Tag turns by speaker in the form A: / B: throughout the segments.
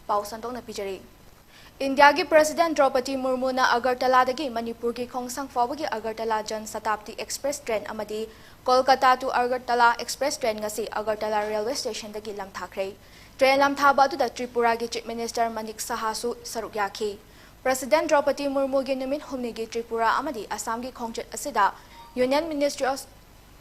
A: Pau Santong na Pijari. India ki President Draupadi Murmu na Agartala dagi Manipur ki Khongsang Fawagi Agartala Jan Satabdi Express train amadi Kolkata to Agartala Express train ngasi Agartala railway station dagi lamthakre. Train lamthaba adu da Tripura ki Chief Minister Manik Sahasu saruk yaki. President Draupadi Murmu gi numit humni gi Tripura amadi Assam gi khongjat asida Union Ministry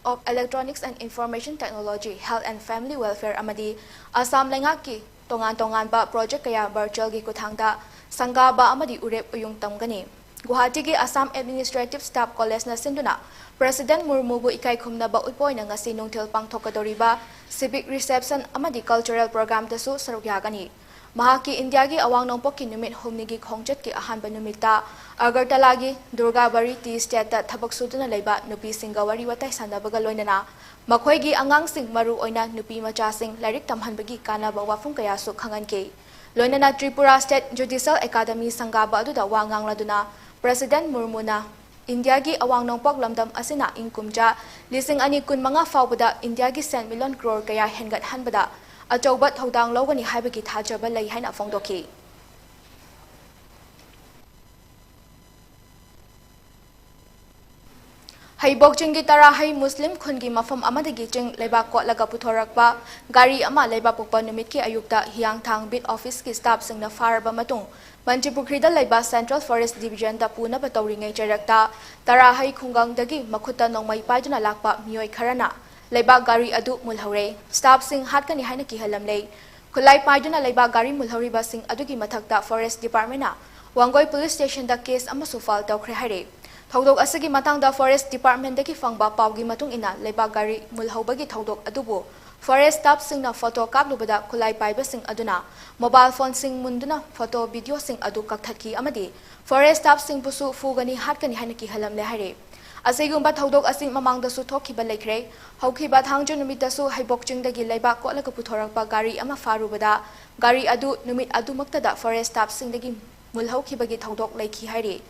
A: of Electronics and Information Technology, Health and Family Welfare amadi Assam lengak ki tongan ba project kaya virtual gi kuthangda Sangga ba amadi urep uyung tamgani. Guwahati ki Assam Administrative Staff College na sinduna President Murmu bu ikai khumna ba utpoy na ngasi nungthil pangthokadoriba civic reception amadi cultural program dasu sarugyagani. Mahaki India gi awang nongpok ki numit humni gi khongjat ki ahanba numita Agartala gi Durgabari Tea State ta thabak suduna leiba nupi singa wari watai sanabaga loinana makhoi gi angang sing maru oina nupi macha sing lairik tamhanbagi kanaba wafung kaya su khangan ke Loinana Tripura State Judicial Academy Sangaba aduda wangang laduna President Murmu na India gi awang nongpok lamdam asina ingkumja lising ani kun mga fawbada India gi sen million crore kaya hengat hanbada achaubat thodang logani haibagi thajaba lai haina fongdoki Haibok jingi tara hai Muslim khungi mafam amadagi jing leba ko laga puthorakpa gari ama leba pokpa numit ki ayukta hiang thang bit office ki staff sing na farba matung Manipuri da leba Central Forest Division da puna batawringai jarakta tara hai khungang dagi makhuta nongmai paiduna lakpa mioi kharana leba gari adu mulhaure staff sing hatkani haina ki halamlei khulai paiduna leba gari mulhauri ba sing adugi mathakta Forest Department na Wangoi Police Station da case ama sufal tawkhre hare Thodok asagi matang da Forest Department daki fangba pawgi matung ina leba gari mulhaubagi thodok adubu Forest staff sing na photo kaplubada khulai paiba sing aduna mobile phone sing munduna photo video sing adu kakthaki amadi Forest staff sing pusu fugani hatkani hanaki halamle hare asigumba thodok asing mamangda su thokhiba lekhre haukiba thangju numita su haibokching dagi leba kolaka puthorakpa gari ama farubada gari adu numit adu maktada Forest staff sing dagi mulhaukibagi thodok leikhi hare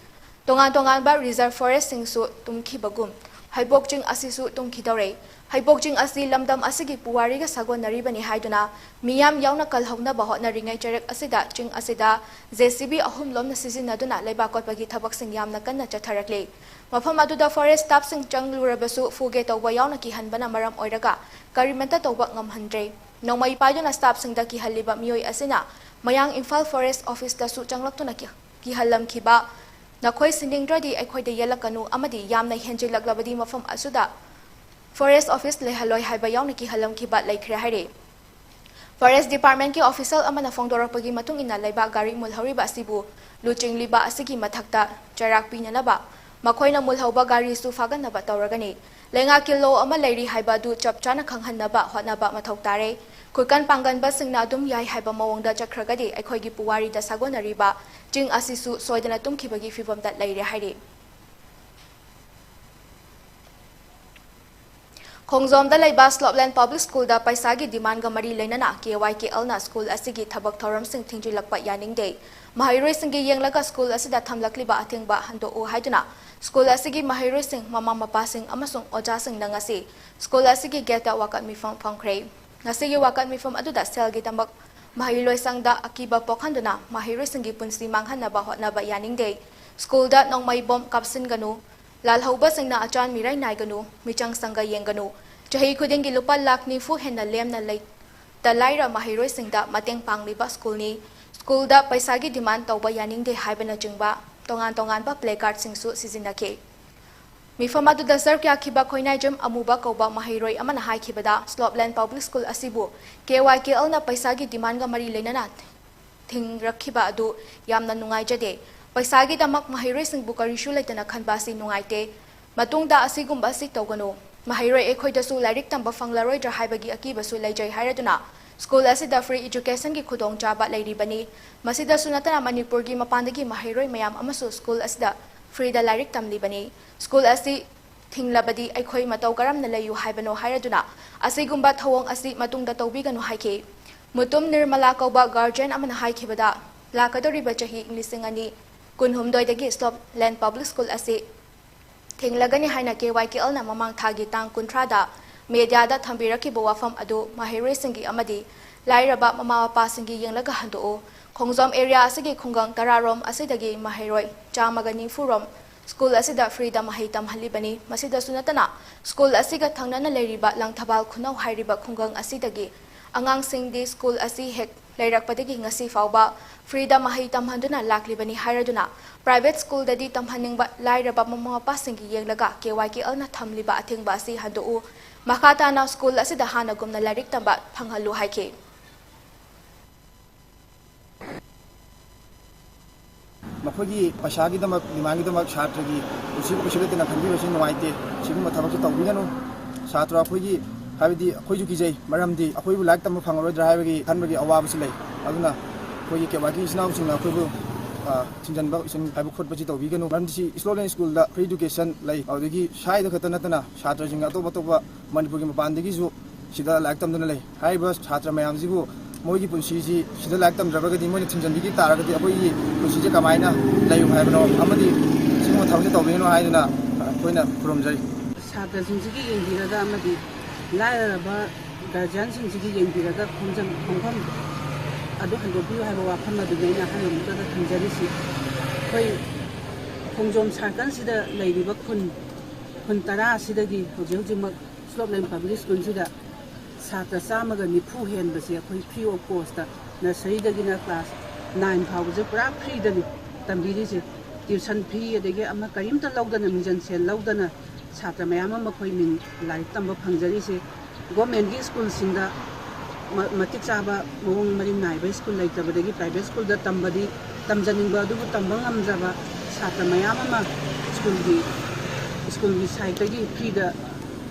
A: Tongan ba reserve forest sing su tumki bagum haibokjing asisu tumki dore haibokjing asi lamdam asigi puwari ga sagon naribani haiduna miyam yauna kalhawna ba hotna ringai charek asida jing asida JCB ahum lomna sizinaduna leba kotbagi thabak sing yamna kanna chatharakle mafam aduda forest staff sing changlurabasu fuge tawba yauna ki hanbana maram oiraga karimenta tawba ngamhandre nongmai paiduna staff sing da ki haliba mioi asina mayang Imphal Forest Office da su changlaktuna ki halam khiba Nakhoi sindingdradi aikhoi de yelakanu amadi yamna henjilaklabadi mafam asuda Forest Office lehaloi haiba yauna ki halam ki bat laikhre hare Forest Department ki official amana fongdorakpagi matung ina laiba gari mulhauri ba sibu luching liba asigi mathakta charak pinanaba makhoina mulhauba gari su faganaba tawragani lenga kilo ama leiri haiba du chapchana khanghanaba hotnaba mathau tare Kukan pangan ba sing na dum yai haiba mawongda chakragadi aikhoi gi puwari da sagonariba jing asisu soidana tumkhibagi fibam dat laire haire Khongjom da laiba Slopland Public School da paisa gi demand ga mari leinana KYKL na school asigi thabak thoram sing thingjilakpa yaningde mahairoi singi yenglaga school asida thamlakliba athengba hando o haiduna school asigi mahairoi sing mama mapa sing amasung oja sing nangasi school asigi geta wakat mi phangkhre Nasigi wakat mifam aduda selgi tambak mahiloi sangda akiba pokhanduna mahiroi singi punsi manghanaba hotnaba yaningde school da nongmai bom kapsin ganu lalhauba singna achan mirai nai ganu michang sanga yengganu chahi khudingi lupa lakh ni fu henna lemna lei talaira mahiroi singda mateng pangliba school da paisa gi demand tawba yaningde haibana chingba tongan ba placard singsu sizinake Mifamadu da sarkya khiba khoinai jam amuba koba mahiroi amana hai khibada Slopland Public School asibu KYKL na paisa gi demand ga mari leinana thing rakhiba adu yamna nungai jade paisa gi damak mahiroi sing bukari shu leitana khanbasi nungaite matungda asigumba si tawgano mahiroi ekhoi da su lairik tamba fanglaroi dra haibagi akiba su leijai hairaduna school asida free education gi khudong chaba leiribani masida sunatana Manipur gi mapandagi mahiroi mayam amasu school asida Free da lairik tamlibani school asi thinglabadi aikhoi matau karam na layu haibano hairaduna asigumba thawong asi matungda tawbiganu haike mutum nirmala kauba guardian amana haikibada lakadori bachahi lisingani kunhumdoi dagi Slopland Public School asi thinglagani haina KYKL na mamang thagi tang kuntrada media da thambiraki bo wafam adu mahiroi singi amadi lairaba mama mapa singi yenglaga handoo khongjom area asigi khungang tararom asidagi mahairoi chamagani furom school asida freedom mahaitam halibani masida sunatana school asiga thangnana leiriba langthabal khunau hairiba khungang asidagi angang singdi school asi hek leirakpadagi ngasi fauba freedom mahaitam handuna laklibani hairaduna private school dadi tamhaningba lairaba mama mapa singi yenglaga KYK alna thamliba athingba asi handoo makata na school asida hana gumna lairik tamba phanghalu haike
B: मखोगी पशागी दमक दिमागी दमक छात्रगी उसी को शिगते ना खंदी वसिन नवाइते सिगु मथाबक तौबिगनो छात्र अखोगी हाबिदि अखोजु किजै मरमदि अखोइबु like तम फंगरो ड्राइवगी खनबगी अवाबसि लै अदुना अखोगी केवाकी इस्नाउ सिंग अखोइबु थिंजनबा इसन हाबु खोटबजि तौबिगनो मरमदि स्लोलेन school दा free education लै अदुगी साइद खत नतना छात्र सिंग अतोब अतोब मणिपुरगी मपानदगी जु सिदा लाइक तमदना लै हाइबा छात्र मयामजिबु मोगी पुंसीजी सिदा लाइक तमद्रबगदि मोनि थिंजनबिगी तारगदि अखोगी पुंसीजे कमाइना लाइउ हाइबनो अमदि सिंगो थाबजे तौबिगनो हाइदना अखोइना खुरमजै
C: छात्र सिंसिगी येंदिरगा अमदि लायरबा गार्जियन सिंसिगी येंदिरगा खुंजम खुंफम अदु हंदोबियो हाइबा वाफम अदुदैना हानमुतदा थंजरिसि खै खुंजोम सार्कल सिदा लैरिबा खुन तरा सिदगी होजे होजिमक स्लोपलाइन पब्लिक स्कूल सिदा छात्र चामगा निफु हेनबसे अखोइ फ्री ऑफ कॉस्ट नर्सरीदगिना क्लास 9 फाउजे पूरा फ्री दनि तंबिरिसे ट्यूशन फी अदगे अमा करीमता लौदना मिजन सेल लौदना छात्र मयाम मखोइ मिन लाइक तंब फंगजरिसे गवर्नमेंट की स्कूल सिंदा मतिक चाबा मोंग मरि नाइबा स्कूल लाइतबदगी प्राइवेट स्कूल दा तंबदी तमजनिंबा दुबु तंब ngamjaba छात्र मयाम मा स्कूल की साइडगी फ्री दा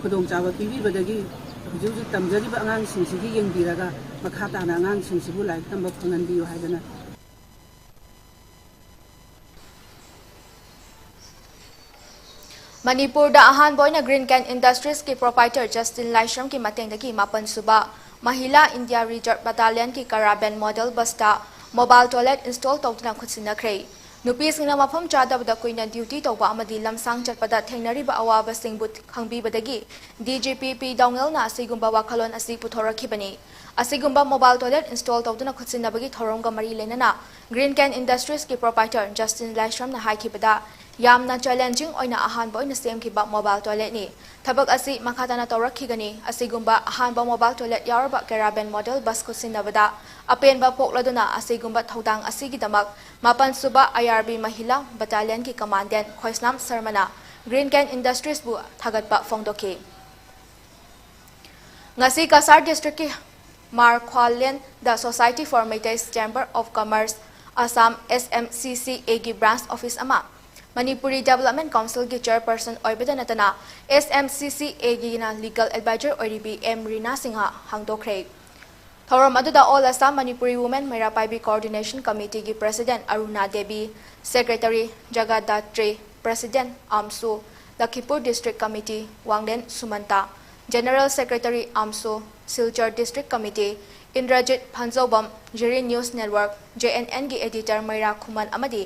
C: खुदोंग चाबा पिबिबदगी हुजुजु तमजरिबा angang सिंसिगी येंबिरागा मखाताना angang सिंसिबु लाइक तंब फंगनबियो हाइदना
A: Manipur da ahan boina Green Can Industries ki proprietor Justin Laishram ki matengdagi mapan suba Mahila India Reserve Battalion ki Caravan model basta mobile toilet install tawduna khutsinakre nupi singna mafam chadabda koina duty tawba amadi lamsang chatpada thengnariba awaba singbut khangbibadagi DGP P Dongel na asigumba wakhalon asi puthorakhibani asigumba mobile toilet install tawduna khutsinabagi thoronga mari lenana Green Can Industries ki proprietor Justin Laishram na haikibada yamna challenging oina ahan boina sem ki ba mobile toilet ni thabak asi makhatana tawrakhigani asigumba ahan ba mobile toilet yarba caravan model bus ko sinabada apen ba pokladuna asigumba thodang asigi damak mapan suba IRB Mahila Battalion ki commandant Khoisnam Sarmana Green Can Industries bu thagatpa fongdoke ngasi Kasar district ki Markhwalen the Society for Metis Chamber of Commerce Assam SMCCA ki branch office ama Manipuri Development Council ki chairperson oibeda natana SMCCA gi na legal advisor oiribi M Rina Singha hangdokre thorom aduda All Assam Manipuri Women Mairapaibi Coordination Committee ki president Aruna Devi secretary Jagadatri president Amsu Lakhipur District Committee Wangden Sumanta general secretary Amsu Silchar District Committee Indrajit Phanzobam Jiri News Network JNN ki editor Maira Khuman amadi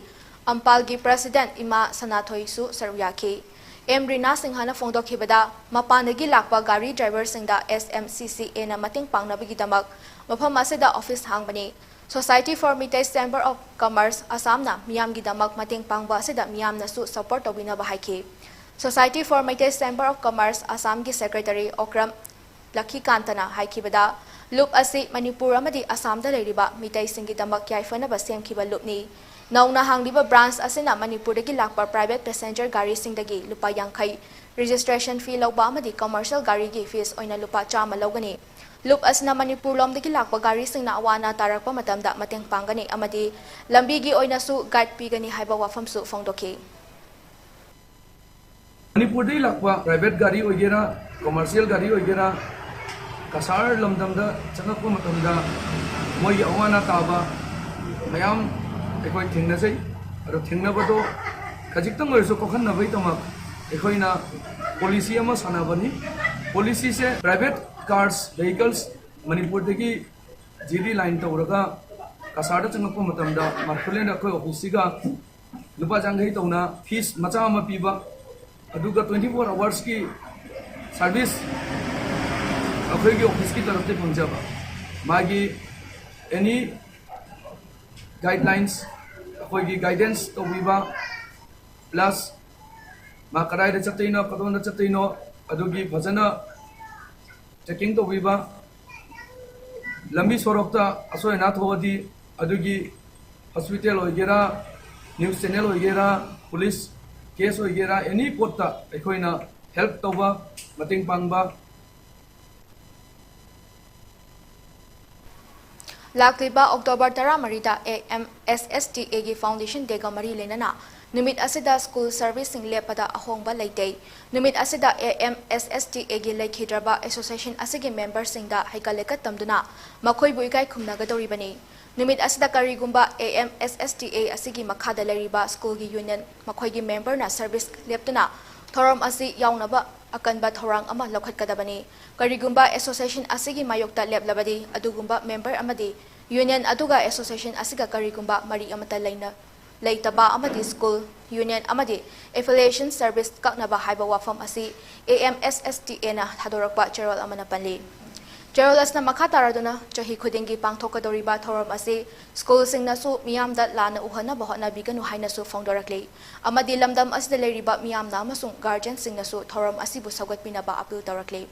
A: Ampalgi President Ima Sanathoi Su Saryaki M Rina Singhana Fongdokhibada Mapanagi Lakpa Gari Driver Singda SMCCA na mating pangnabigi damak mafam asida office hangbani Society for Metis Chamber of Commerce Assam na miyamgi damak mating pangba asida miyam na su support tawina bahaiki Society for Metis Chamber of Commerce Assam ki Secretary Okram Lakhi Kantana haikibada loop asi Manipur amadi Assam da leiriba mitai singi damak yaifana ba semkiba loopni Nauna hangliba branch asina Manipur dagi lakpa private passenger gari singdagi lupa yankai registration fee lawba amadi commercial gari gi fees oina lupa chama lawgani loop asina Manipur lom dagi lakpa gari singna awana tarakpa matamda mateng pangani amadi lambi gi oina su guide pigani haiba wafam su fongdoki
D: Manipur dagi lakpa private gari oigera commercial gari oigera kasar lamdamda changakpa matamda moi awana taba mayam ekoi thingna sei aro thingna bado khajiktam oiso kokhan na bai tama ekoina policy ama sanabani policy se private cars vehicles Manipur dagi GD line tawraga kasar da changakpa matamda markhulen akoi office ga lupa jangai tawna fees macha ama piba aduga 24 hours ki service akoi gi office ki taraf te pangjaba magi any guidelines koi gi guidance to viva plus ma kadai da chatino kadon da chatino adugi phajana checking to viva lambi sorokta asoi na thodi adugi hospital hoigera news channel hoigera police case hoigera any potta ekoina help toba mating pangba
A: Lakliba October 10 AMSSTA gi Foundation Dega Mari Lenana Numit asida school servicing lepada ahongba leitei Numit asida AMSSTA gi Lekhidraba Association asigi members singda haikaleka tamduna makhoi buikai khumnagadori bani Numit asida karigumba AMSSTA asigi makhada leriba school gi union makhoi gi member na service leptuna thoram asi yaunaba akanba thorang ama lokhatkadabani karigumba association asigi mayokta leplabadi adugumba member amadi union aduga association asiga karigumba mari amata leitaba amadi school union amadi affiliation service kaknaba haiba wafam asi AMSSTA na thadorakpa cherol amana panli cherol asna makhataraduna chahi khudingi pangthokadoriba thoram asi school singna su miyamda lana uhana bahona biganu haina su foundorakli amadi lamdam asda leriba miyamna amasung guardian singna su thoram asibu saugatpinaba appeal torakli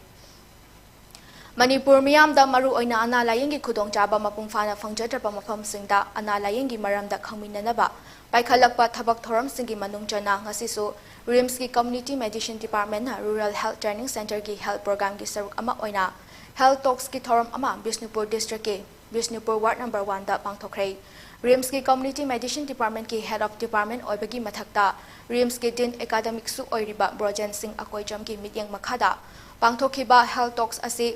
A: Manipur miyamda maru oina ana layengi khudong chaba mapung fana phangjadraba mafam singda ana layengi maramda khangminanaba paikhalakpa thabak thoram singi manung jana ngasi su RIMS ki community medicine department na rural health training center ki health program ki saruk ama oina health talks ki thoram ama Bishnupur district ke Bishnupur ward number 1 da pangthokhrei RIMS ki community medicine department ki head of department oibagi mathakta RIMS ki din academic su oiriba Brojen Singh akoijam ki mityang makhada pangthokhiba health talks asi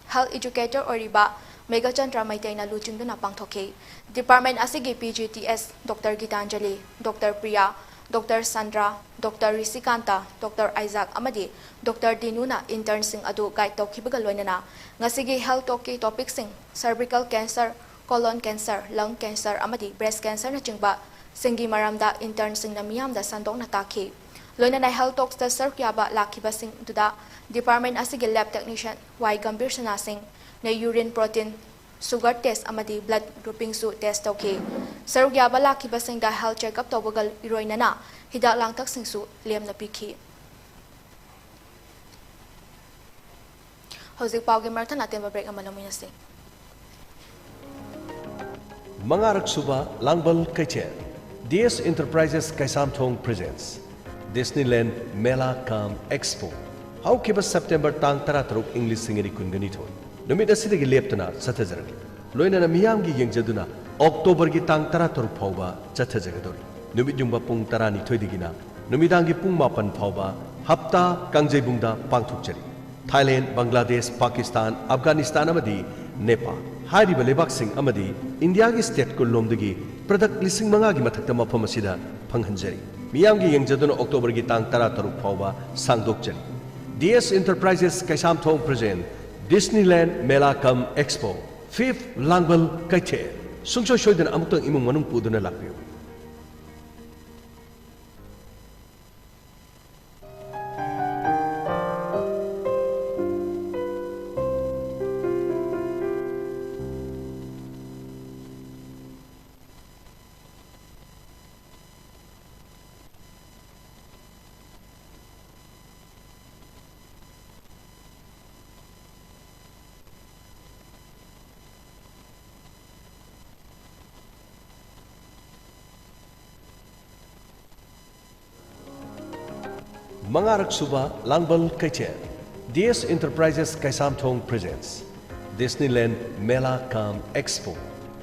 A: health educator oriba Mega Chandra Maitaina Luchinduna Pangthoke department asigi PGTS Dr. Gitanjali Dr. Priya Dr. Sandra Dr. Risikanta Dr. Isaac amadi Dr. Dinuna intern sing adu guide tawkhibaga loinana ngasigi health talk ki topic sing cervical cancer colon cancer lung cancer amadi breast cancer na chingba singi maramda intern sing na miyamda sandong na takhi loinana health talks ta sarkyaba lakhiba sing duda department asigi lab technician Y Gambir Sana Singh na urine protein sugar test amadi blood grouping su test tawki sarugyaba lakhiba singda health check up tawbagal iroinana hidak langtak sing su lemna pikhi Hozik pawgi marthan aten break amalamuina sing
E: Mangarak Suba Langbal Kaicher DS Enterprises Kaisamthong presents Disneyland Mela Kam Expo How Kiba September Tang Taratruk English Singeri Kunganito Numit Asidagi Leptana Satazarani Loina Miyamgi Yangjaduna October gi Tang Taratruk Pauba Chatajagadori Numit Jumba Pung Tarani Toidigina Numidangi Pung Mapan Pauba Hapta Kangjebungda Pangthukchari Thailand Bangladesh Pakistan Afghanistan Amadi Nepal Hariba Lebak Singh Amadi India gi state Kulomdagi Product Lising Mangagi Mathakta Mafam Asida Panghanjari Miyamgi Yangjaduna October gi Tang Taratruk Pauba Sangdokchari DS Enterprises Kaisamthong present Disneyland Mela Kam Expo 5th Langbal Kaiche Sungsho Shoidan Amutang Imung Manung Puduna Lakpiu Mangarak Suba Langbal Kaiche DS Enterprises Kaisamthong presents Disneyland Mela Kam Expo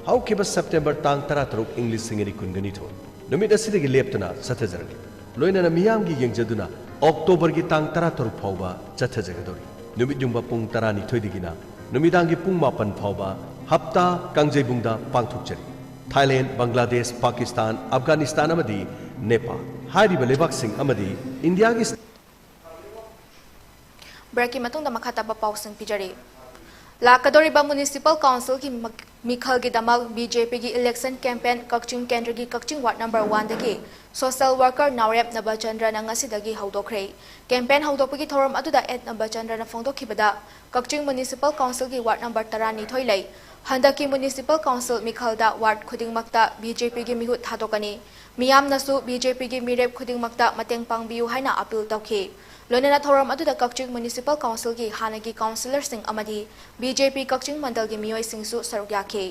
E: How Kiba September Tang Taratruk English Singeri Kunganito Numit Asidagi Leptana Satazarani Loina Miyamgi Yangjaduna October gi Tang Taratruk Pauba Chatajagadori Numit Jumba Pung Tarani Toidigina Numidangi Pung Mapan Pauba Hapta Kangjebungda Pangthukchari Thailand Bangladesh Pakistan Afghanistan Amadi Nepal Hariba Lebak Singh Amadi India gi
A: Breaking matungda makhataba pausing pijari Lakadoriba Municipal Council ki Mikhal gi damal BJP gi election campaign Kakching Kendra gi Kakching Ward number 1 dagi social worker Naurep Nabachandra na ngasidagi hawdokhrei campaign hawdokpagi thoram aduda 8 Nabachandra na phongdokhibada Kakching Municipal Council gi Ward number 12 thoilai Handaki Municipal Council Mikhalda Ward Khudingmakta BJP gi mihut thadokani miyamnasu BJP gi mirep khudingmakta mateng pangbiu haina appeal tawkhi loinana thoram aduda Kakching Municipal Council gi hanagi councillor sing amadi BJP Kakching Mandal gi miyoi singsu saruk yakhi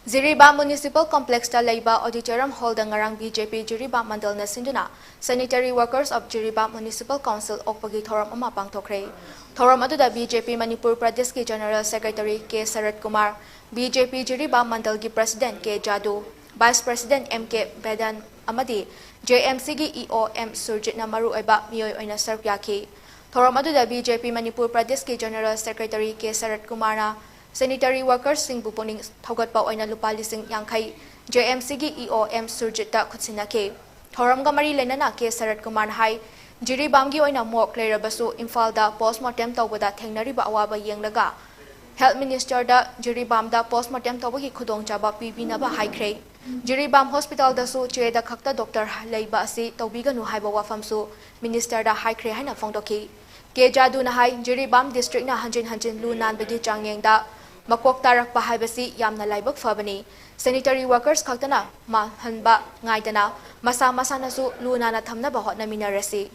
A: Ziriba Municipal Complex ta leiba auditorium hall da ngarang BJP Ziriba Mandal na sinduna Sanitary Workers of Ziriba Municipal Council okpagi thoram ama pangthokre thoram aduda BJP Manipur Pradesh ki General Secretary K Sarat Kumar BJP Ziriba Mandal gi President K Jadu Vice President MK Bedan amadi JMC gi EO M Surjit na maru eba miyoi oina saruk yakhi thoram aduda BJP Manipur Pradesh ki General Secretary K Sarat Kumar na Sanitary Workers sing buponing thogat pa oina lupali sing yangkai JMC gi EOM Surjita khutsinake thoram ga mari lenana K Sarat Kumar hai Jiribam gi oina mok lerabasu Imphal da postmortem tawbada thengnari ba awaba yenglaga Health Minister da Jiribam da postmortem tawbagi khudong chaba pibina ba haikre Jiribam Hospital da su che da khakta doctor leiba asi tawbiganu haiba wafamsu Minister da haikre haina phongdoki K Jadu na hai Jiribam district na hanjin lu nan bagi changyeng da Makok tarak pa haibasi yamna laibak fabani sanitary workers khaktana ma hanba ngaidana masa nasu luna na thamna ba hotna minarasi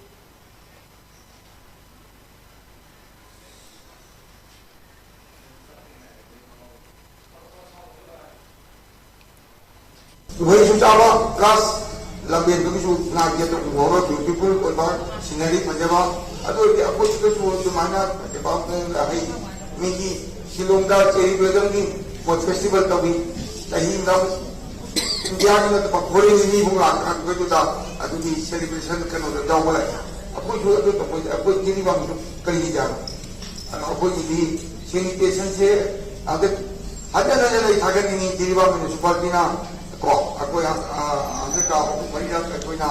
F: Wei sutaba class lambian tu su na dia tu ngoro beautiful ko ba scenery panjaba adu dia approach tu mana ba la hai migi Shilongda cherry blossom ki बहुत festival तभी कहीं ना India में तो पकोड़े नहीं होगा आगे तो दा अभी सेलिब्रेशन करने तो जाओ बोला अब जो तो जिनी बात कर ही जा अब जिनी सैनिटेशन से आगे हजार थागे नहीं जिनी बात में सुपारी ना को अब आगे का मरीजा कोई ना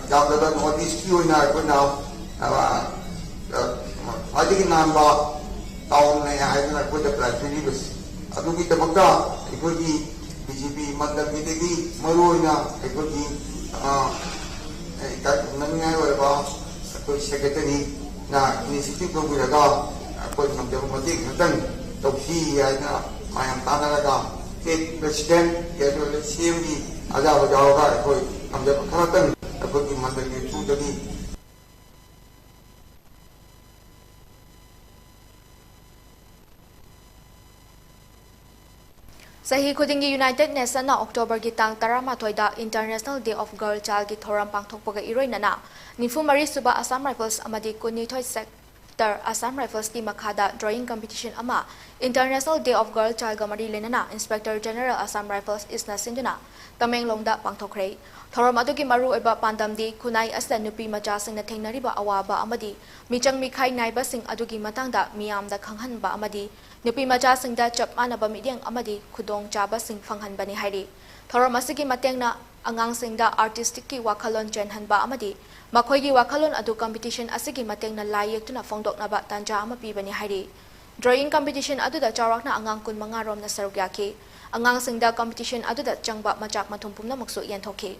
F: ज्यादा नॉर्थ ईस्ट की होना कोई ना आज की नाम बा टाउन में है ना कोई तो प्लास्टिक बस अदुगी तमक्ता एकोगी बीजेपी मंडल मीदेगी मरुओइना एकोगी नंगाय ओइबा कोई सेक्रेटरी ना इनिशिएटिव दोगुरगा कोई मंडल मते खतन तौसी याना मायम तानारगा स्टेट प्रेसिडेंट या जो सीएम की आजा बजाओगा कोई मंडल खतन एकोगी मंडल के through
A: Sahi khudingi United Nations na October gi tang 13 da International Day of Girl Child gi thoram pangthokpaga iroinana Nifumari suba Assam Rifles amadi Kunithoi sector Assam Rifles ki makhada drawing competition ama International Day of Girl Child gamari lenana Inspector General Assam Rifles Isna Sinduna Tamenglong da pangthokre thoram adugi maru eba pandamdi kunai asla nupi macha singna thengnariba awaba amadi michang mikhai naiba sing adugi matangda miyamda khanghanba amadi Nupi macha singda chap manaba midyang amadi khudong chaba sing phanghanbani hairi thoram asigi matengna angang singda artistic ki wakhalon chenhanba amadi makhoi gi wakhalon adu competition asigi matengna laiyek tuna phongdokna ba tanja ama pibani hairi drawing competition aduda chawrakna angang kun manga rom na saruk yakhi angang singda competition aduda changba machak mathum pumna maksu yanthokhi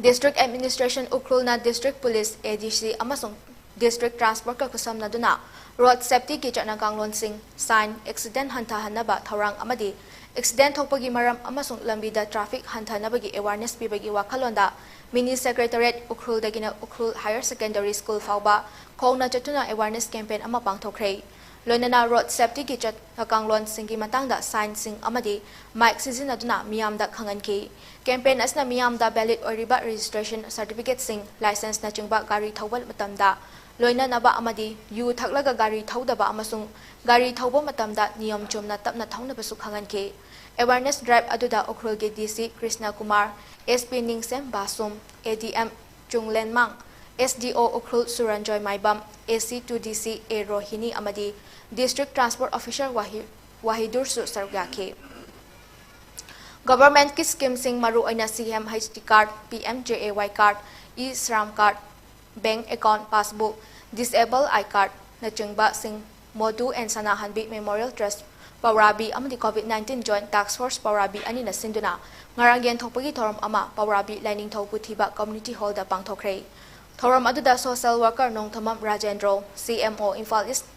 A: District Administration Ukrulna District Police ADC amasung District Transport ka kusam na duna road safety ki chana kanglon sing sign accident hanta hanaba thorang amadi accident thokpagi maram amasung lambida traffic hanta nabagi awareness pibagi wakhalonda mini secretariat Ukrul dagina Ukrul Higher Secondary School fawba khongna chatuna awareness campaign ama pangthokre loinana road safety ki chana kanglon singi matangda sign sing amadi mic season aduna miyamda khanganki campaign asna miyamda valid oriba registration certificate sing license na chingba gari thawal matamda loina naba amadi yu thaklaga gari thawdaba amasung gari thawba matamda niyam chumna tapna thawna basu khanganke awareness drive aduda Ukrul ge DC Krishna Kumar SP Ningsem Basum ADM Chunglen Mang SDO Ukrul Suranjoy Maibam AC2DC A Rohini amadi District Transport Officer Wahidur Su Sargake Government ki scheme sing maru aina CM HD card PMJAY card E-Shram card bank account passbook disable iCard na chingba sing Modu and Sanahanbi Memorial Trust Pawrabi amadi COVID-19 Joint Task Force Pawrabi ani na sinduna ngarang yan thokpagi thoram ama Pawrabi lining thau puthiba community hall da pangthokre Thoram aduda social worker Nongthamam Rajendro, CMO Imphal East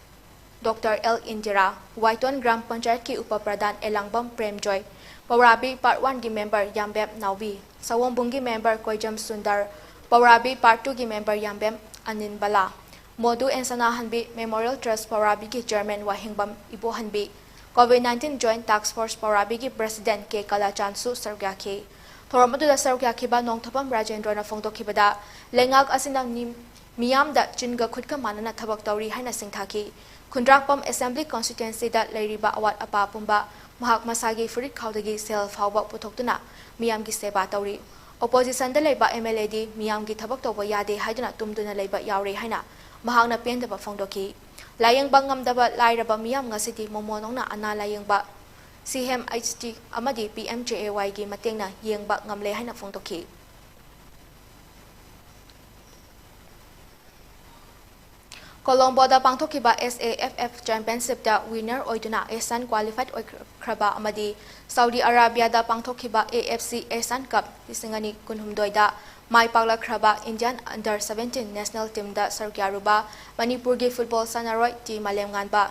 A: Dr. L. Indira, Waiton Gram Panchayat ki Upapradhan Elangbam Premjoy, Pawrabi Part 1 ki member Yambem Naubi, Sawombung ki member Koijam Sundar, Pawrabi Part 2 ki member Yambem Anin Bala, Modu and Sanahanbi Memorial Trust Pawrabi ki Chairman Wahingbam Ibohanbi, COVID-19 Joint Task Force Pawrabi ki President K. Kalachansu Sargyaki. Thoram aduda Sargyaki ba Nongthamam Rajendro na Fongtokibada, Lengag asinang miyamda chinga khudka manana thabak tawri haina singthaki. Kundrakpam Assembly Constituency da Lairiba Awat Apa Pumba, Mahak Masagi Furit Kaudagi Self Hawak Putoktuna, Miyamgi Seba Tauri. Opposition da Leba MLAD, Miyamgi Tabak Toba Yade Haidana Tumduna Leba Yauri Haina, Mahagna Pendaba Fongdoki. Layang Bangam Daba Lairaba Miyam City Momonona Ana Layang Ba, CMHT Amadi PMJAY Gi Matengna Yang Ba Ngamle Haina Fongdoki. Colombo da pangthokiba SAFF Championship da winner oiduna ASEAN qualified oikraba amadi Saudi Arabia da pangthokiba AFC ASEAN Cup lisingani kunhumdoi da mai pakla kraba Indian Under 17 national team da sarkyaruba Manipur gi football sanaroi ti malem nganba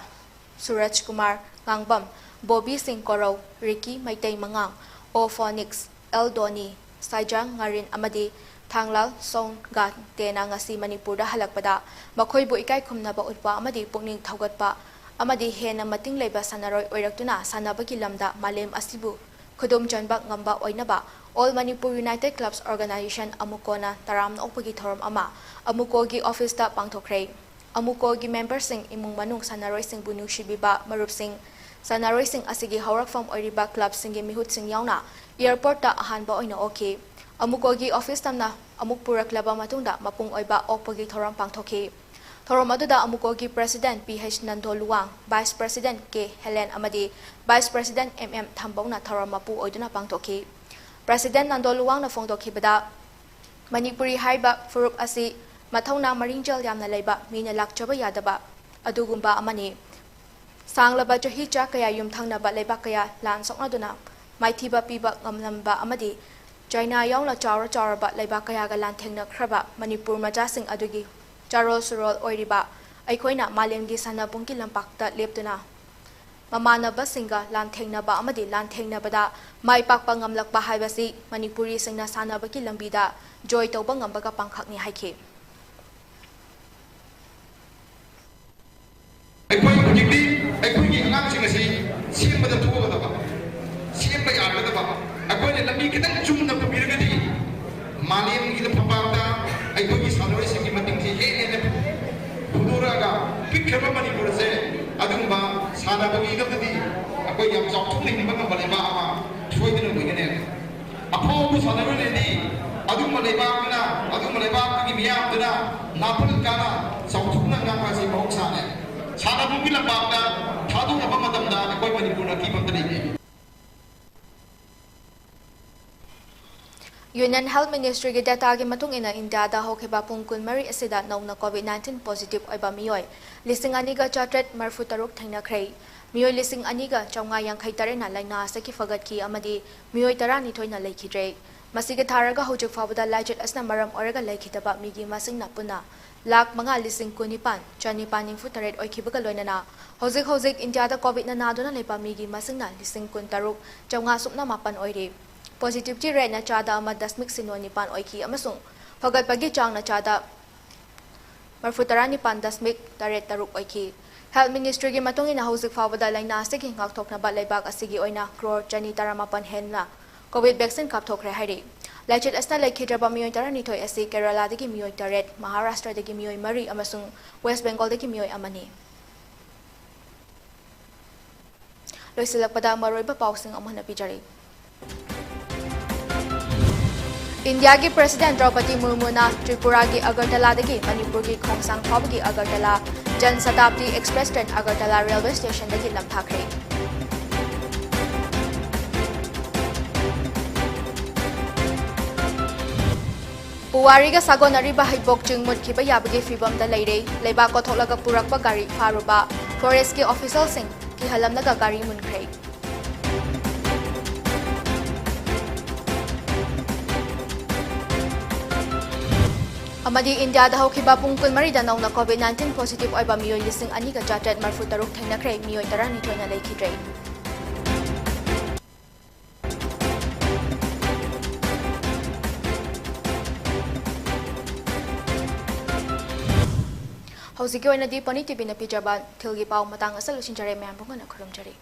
A: Suraj Kumar Ngangbam Bobby Singh Korau Ricky Maitei Mangang O Phoenix El Doni Saijang Ngarin amadi Thanglal Song Ga Tena ngasi Manipur da halakpada makhoi bu ikai khumna ba utpa amadi pukning thaugatpa amadi hena mating leiba sanaroi oiraktuna sanabagi lamda malem asibu khudum chanba ngamba oinaba All Manipur United Clubs Organization Amukona taram okpagi thoram ama Amuko gi office da pangthokre Amuko gi members sing imung manung sanaroi sing bunu shibiba marup sing sanaroi sing asigi haurak fam oiriba club sing gi mihut sing yauna airport da ahanba oina okay Amukogi office tamna amuk puraklaba matungda mapung oiba okpagi thoram pangthoki. Thoram aduda Amukogi President PH Nandoluang, Vice President K. Helen Amadi, Vice President MM Thambongna thoram mapu oiduna pangthoki. President Nandoluang na fongthoki bada Manipuri haiba furup asi mathongna maringjal yamna leiba mina lakchaba yadaba adugumba amani. Sanglaba jahi cha kaya yumthangnaba leiba kaya lan soknaduna maithiba piba ngamnamba amadi China yaungla chawra chawra ba leiba kaya ga lanthengna khraba Manipur majasing adugi charol surol oiriba aikoina malemgi sanabungki lampakta leptuna mamana basinga lanthengna ba amadi lanthengna bada mai pakpa ngamlakpa haibasi Manipuri singna sanabaki lambida joy tawba ngambaga pangkhakni haike
F: aikoi hujikti aikoi gi angangsing asi siembada thuba ba siemba yagada ba aikoi lambi kitang chumna pabiragadi malem gi phapata aikoi gi sanoi singi mating si hene huduraga pikhaba Manipur se adumba sanabagi gabdi aikoi yam chawthung ni banga baleba ama thoidina ngene apho sanaroi ni adumma leba na adumma leba gi miyamduna napul kana chawthungna ngapa si mohsa ne sanabagi lambakda thadu aba madamda aikoi Manipur na ki bamdani
A: Union Health Ministry gi data gi matung ina India da hokheba pungkun mari asida nauna COVID-19 positive oiba miyoi lising aniga chatret marfu taruk thaina khrei miyoi lising aniga chawnga yangkhai tare na laina saki fagat ki amadi miyoi tarani thoina leikhidre masiga tharaga hojik fawada laijet asna maram oraga leikhitaba migi masing na puna lak manga lising kunipan chani paning fu taret oikhibaga loinana hojik India da COVID na naduna lepa migi masing na lising kun taruk chawnga supna mapan oire Positivity rate na chada ama dasmik sinoni pan oiki amasung fagat pagi chang na chada marfutarani pan dasmik taret taruk oiki Health Ministry gi matung ina hojik fawada laina sigi ngakthok na ba leibak asigi oina crore chani taramapan hen na COVID vaccine kapthok re hairi laichit asna laikhidraba miyoi tarani thoi asi Kerala dagi miyoi taret Maharashtra dagi miyoi mari amasung West Bengal dagi miyoi amani loisilakpada maroiba pausing amhana pijari India ki President Draupadi Murmu na Tripura ki Agartala dagi Manipur ki Khongsang Phawba ki Agartala Jan Shatabdi Express Train Agartala Railway Station dagi lamthakre Puwari ga sagonari ba haibok chingmut khiba yabagi fibam da leire leiba ko tholaga purakpa gari faruba forest ki official sing ki halamna ga gari munkhre Amadi India da haukiba pung kunmari da nauna COVID-19 positive oiba miyoy lising ani ka jatet marfu taruk thainakre miyoy tarani thoina leikidre. Hausi ki oina di PONYTV na pijaba thilgi pau matang asal usin jare mayam bunga na khurum jare.